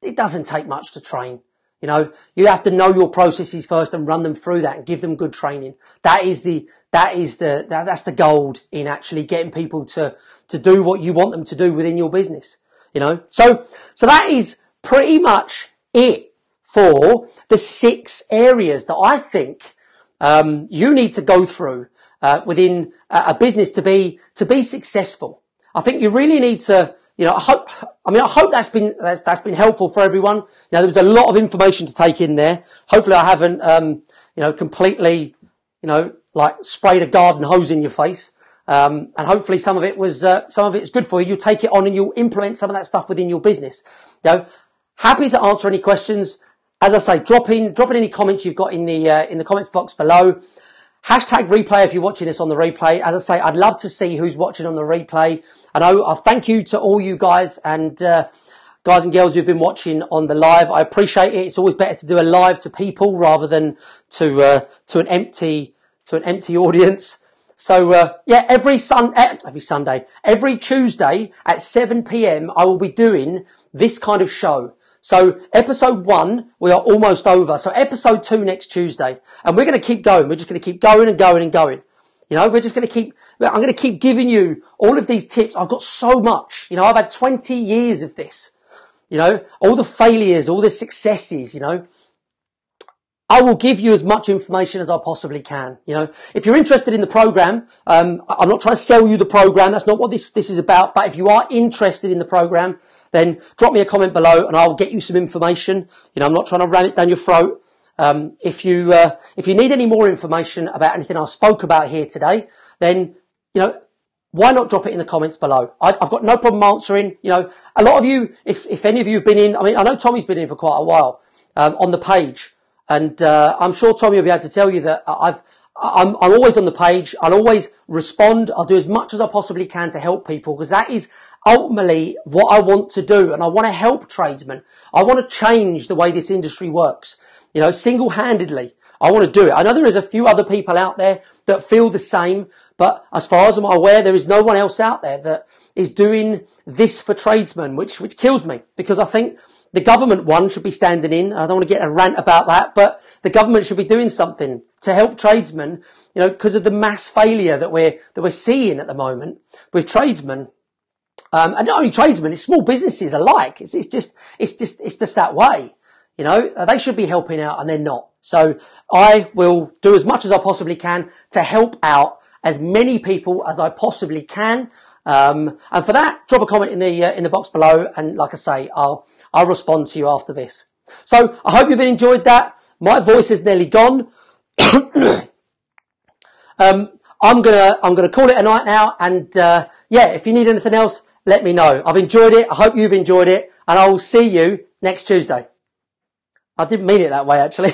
It doesn't take much to train. You have to know your processes first and run them through that and give them good training. That's the gold in actually getting people to do what you want them to do within your business. So that is pretty much it for the 6 areas that I think you need to go through within a business to be successful. I think you really need to, I hope that's been helpful for everyone. There was a lot of information to take in there. Hopefully I haven't, completely, sprayed a garden hose in your face. And hopefully some of it is good for you. You'll take it on and you'll implement some of that stuff within your business. Happy to answer any questions. As I say, drop in any comments you've got in the comments box below. Hashtag replay if you're watching this on the replay. As I say, I'd love to see who's watching on the replay. I thank you to all you guys and guys and girls who've been watching on the live. I appreciate it. It's always better to do a live to people rather than to an empty audience. So every Sunday, every Tuesday at 7 p.m. I will be doing this kind of show. So episode 1, we are almost over. So episode 2 next Tuesday. And we're going to keep going. We're just going to keep going and going and going. I'm going to keep giving you all of these tips. I've got so much. I've had 20 years of this. you know, all the failures, all the successes, you know. I will give you as much information as I possibly can. You know, if you're interested in the program, I'm not trying to sell you the program. That's not what this is about. But if you are interested in the program, then drop me a comment below and I'll get you some information. You know, I'm not trying to ram it down your throat. If you need any more information about anything I spoke about here today, then, you know, why not drop it in the comments below? I've got no problem answering. You know, a lot of you, if any of you have been in, I mean, I know Tommy's been in for quite a while, on the page. And I'm sure Tommy will be able to tell you that I'm always on the page. I'll always respond. I'll do as much as I possibly can to help people, because that is ultimately what I want to do. And I want to help tradesmen. I want to change the way this industry works, you know, single-handedly. I want to do it. I know there is a few other people out there that feel the same, but as far as I'm aware, there is no one else out there that is doing this for tradesmen, which kills me, because I think the government one should be standing in. I don't want to get a rant about that, but the government should be doing something to help tradesmen, you know, because of the mass failure that we're seeing at the moment with tradesmen. And not only tradesmen, it's small businesses alike. It's just that way. You know, they should be helping out and they're not. So I will do as much as I possibly can to help out as many people as I possibly can. And for that, drop a comment in the box below. And like I say, I'll respond to you after this. So I hope you've enjoyed that. My voice is nearly gone. I'm gonna call it a night now. And, yeah, if you need anything else, let me know. I've enjoyed it. I hope you've enjoyed it, and I will see you next Tuesday. I didn't mean it that way, actually.